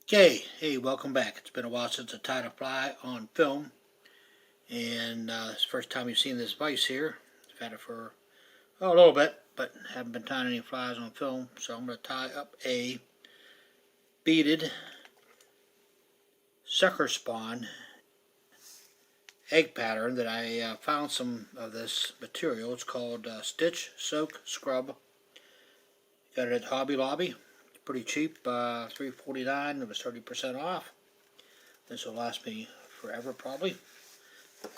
Okay, hey, welcome back. It's been a while since I tied a fly on film, and it's the first time you've seen this vise here. I've had it for a little bit, but haven't been tying any flies on film, so I'm going to tie up a beaded sucker spawn egg pattern that I found some of this material. It's called Stitch Soak Scrub. Got it at Hobby Lobby. Pretty cheap, $3.49. It was 30% off. This will last me forever, probably.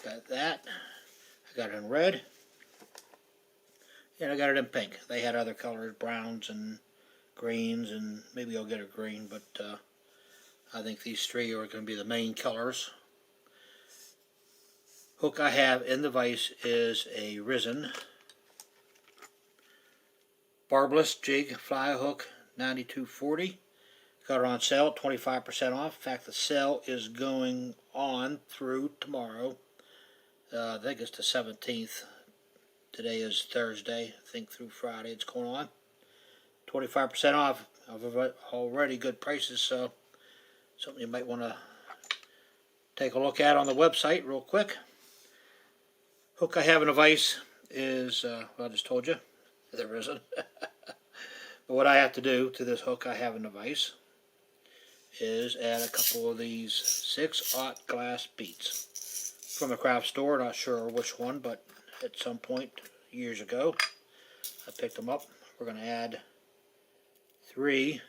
Got that. I got it in red. And I got it in pink. They had other colors, browns and greens, and maybe I'll get a green, but I think these three are going to be the main colors. Hook I have in the vise is a Risen Barbless jig fly hook, $92.40. Got it on sale, 25% off. In fact, the sale is going on through tomorrow. I think it's the 17th. Today is Thursday. I think through Friday it's going on. 25% off of already good prices, so something you might want to take a look at on the website real quick. Hook I have in a vise is, well, I just told you, there isn't. But what I have to do to this hook I have in the vise is add a couple of these 6/0 glass beads from a craft store. Not sure which one, but at some point years ago I picked them up. We're going to add 3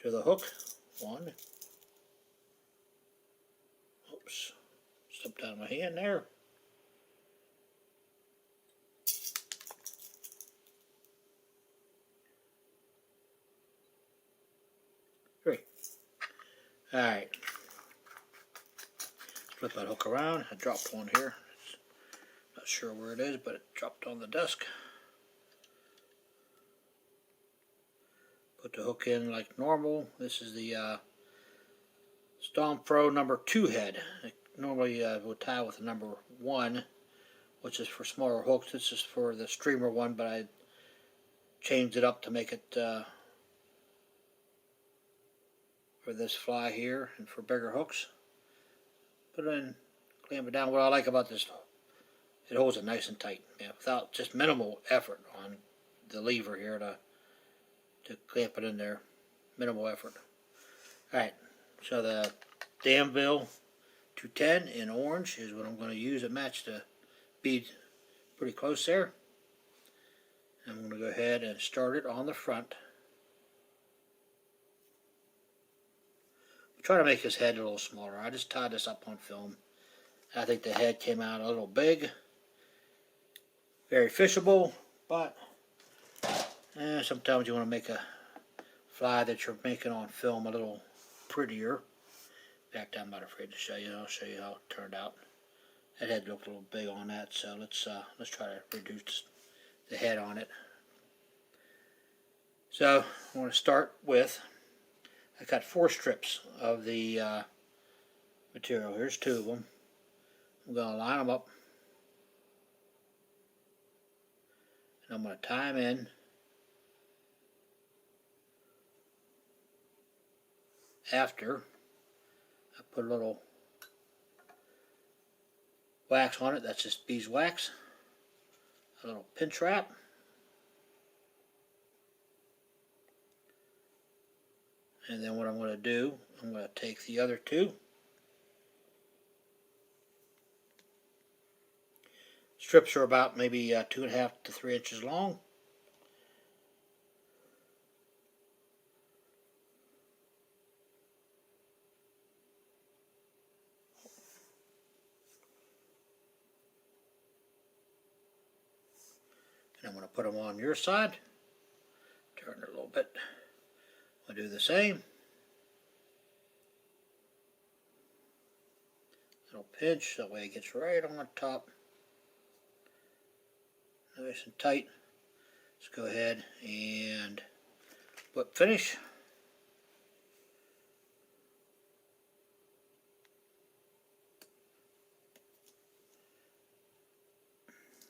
to the hook. 1. Oops, slipped out of my hand there. 3. Alright. Flip that hook around. I dropped one here. Not sure where it is, but it dropped on the desk. Put the hook in like normal. This is the Stomp Pro number 2 head. I normally would tie with the number 1, which is for smaller hooks. This is for the streamer one, but I changed it up to make it for this fly here and for bigger hooks. Put it in, clamp it down. What I like about this, it holds it nice and tight, without just minimal effort on the lever here to clamp it in there. Minimal effort. Alright, so the Danville 210 in orange is what I'm going to use. It matched the bead pretty close there. I'm going to go ahead and start it on the front. Try to make his head a little smaller. I just tied this up on film. I think the head came out a little big. Very fishable, but sometimes you want to make a fly that you're making on film a little prettier. In fact, I'm not afraid to show you. I'll show you how it turned out. That head looked a little big on that, so let's try to reduce the head on it. So I want to start with, I got 4 strips of the material. Here's 2 of them. I'm going to line them up, and I'm going to tie them in after I put a little wax on it. That's just beeswax. A little pinch wrap. And then what I'm going to do, I'm going to take the other 2. Strips are about maybe 2.5 to 3 inches long. And I'm going to put them on your side. Turn it a little bit. I'll do the same. Little pinch, that way it gets right on the top. Nice and tight. Let's go ahead and whip finish.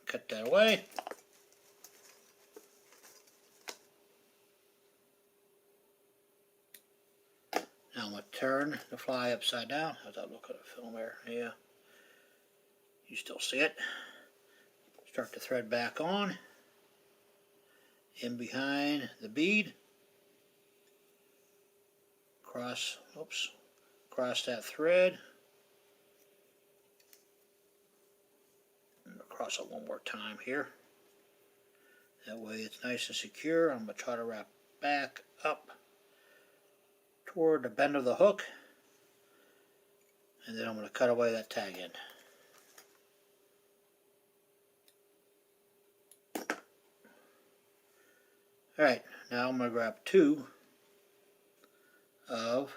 Cut that away. I'm going to turn the fly upside down. How's that look at the film there? Yeah. You still see it. Start the thread back on. In behind the bead. Cross that thread. Cross it one more time here. That way it's nice and secure. I'm going to try to wrap back up toward the bend of the hook, and then I'm going to cut away that tag end. Alright, now I'm going to grab two of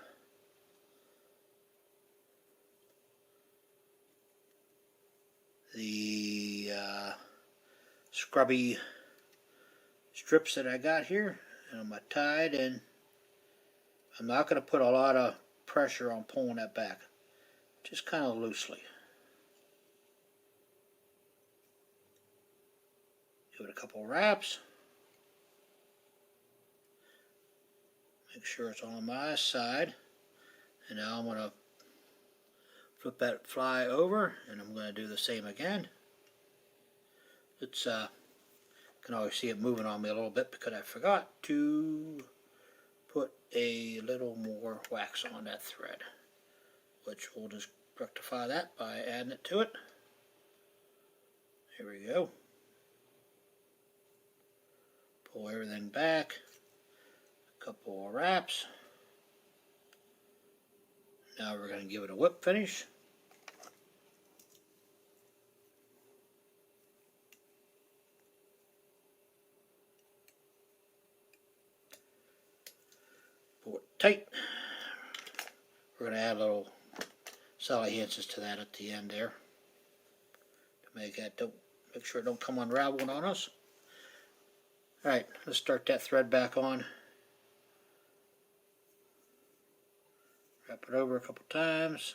the scrubby strips that I got here, and I'm going to tie it in. I'm not going to put a lot of pressure on pulling that back, just kind of loosely. Give it a couple wraps. Make sure it's on my side. And now I'm going to flip that fly over, and I'm going to do the same again. It's can always see it moving on me a little bit because I forgot to put a little more wax on that thread, which we'll just rectify that by adding it to it. Here we go. Pull everything back. A couple of wraps. Now we're going to give it a whip finish. Pull it tight. We're going to add a little Sally Hansen's to that at the end there to make sure it don't come unraveled on us. All right, let's start that thread back on. Wrap it over a couple times.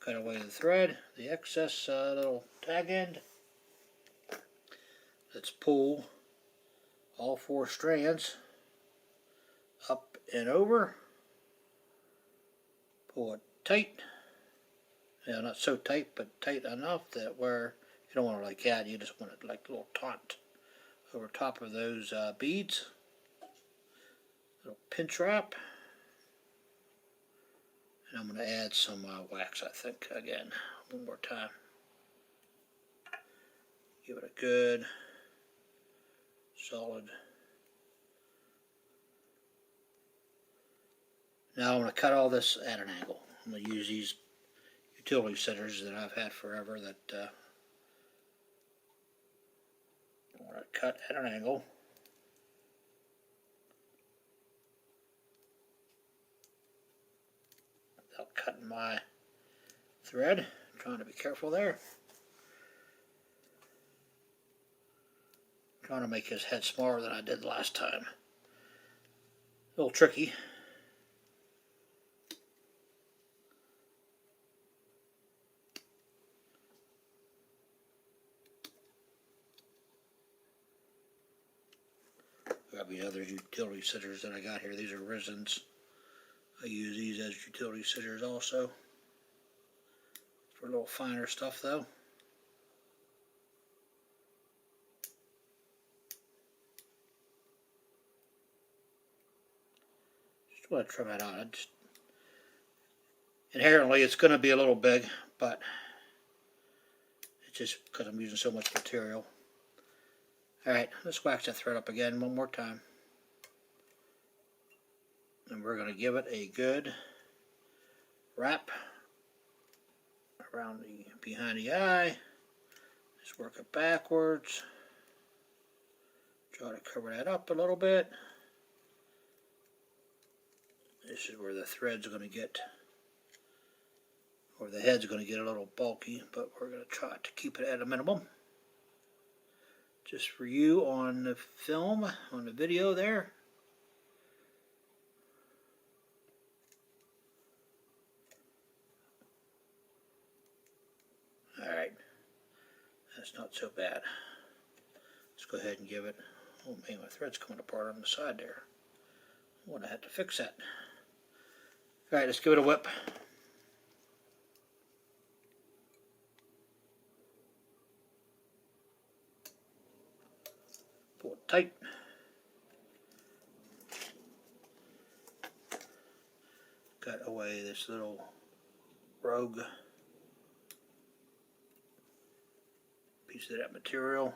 Cut away the thread, the excess little tag end. Let's pull all 4 strands up and over. Pull it tight. Yeah, not so tight, but tight enough that where you don't want it like that. You just want it like a little taunt over top of those beads. Little pinch wrap. And I'm going to add some wax, I think, again, one more time. Give it a good, solid. Now I'm going to cut all this at an angle. I'm going to use these utility scissors that I've had forever that I'm going to cut at an angle. Without cutting my thread. I'm trying to be careful there. I'm trying to make his head smaller than I did last time. A little tricky. Grab these other utility scissors that I got here. These are Risen's. I use these as utility scissors also. For a little finer stuff though. Just want to trim it out. Inherently it's going to be a little big, but it's just because I'm using so much material. Alright, let's wax that thread up again one more time. And we're going to give it a good wrap around the behind the eye. Just work it backwards. Try to cover that up a little bit. This is where the thread's going to get, or the head's going to get a little bulky, but we're going to try to keep it at a minimum. Just for you on the film, on the video there. Alright, that's not so bad. Let's go ahead and give it, oh man, my thread's coming apart on the side there. I'm gonna have to fix that. Alright, let's give it a whip. Pull it tight. Cut away this little rogue piece of that material.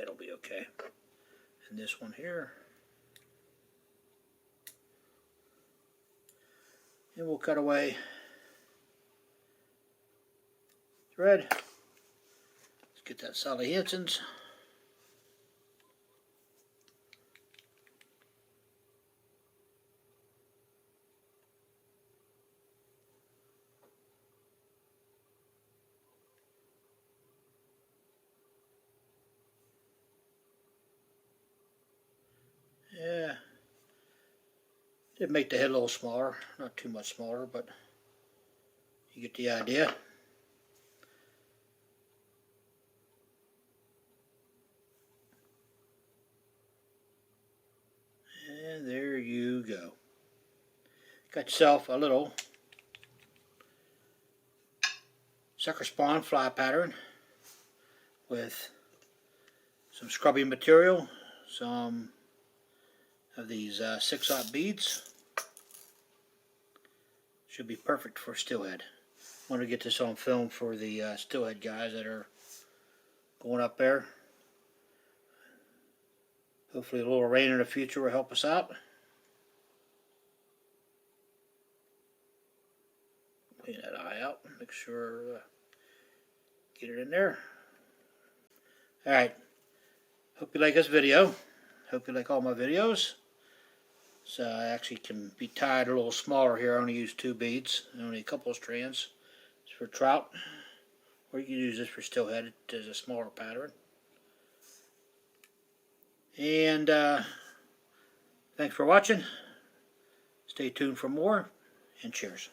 It'll be okay. And this one here. And we'll cut away thread. Let's get that Sally Hansen's. Yeah, did make the head a little smaller, not too much smaller, but you get the idea. And there you go. Got yourself a little sucker spawn fly pattern with some scrubbing material, some of these 6/0 beads. Should be perfect for steelhead. I want to get this on film for the steelhead guys that are going up there. Hopefully a little rain in the future will help us out. Clean that eye out, make sure get it in there. Alright, hope you like this video. Hope you like all my videos. So I actually can be tied a little smaller here. I only use 2 beads, only a couple of strands. It's for trout, or you can use this for steelhead. It is a smaller pattern. And thanks for watching. Stay tuned for more, and cheers.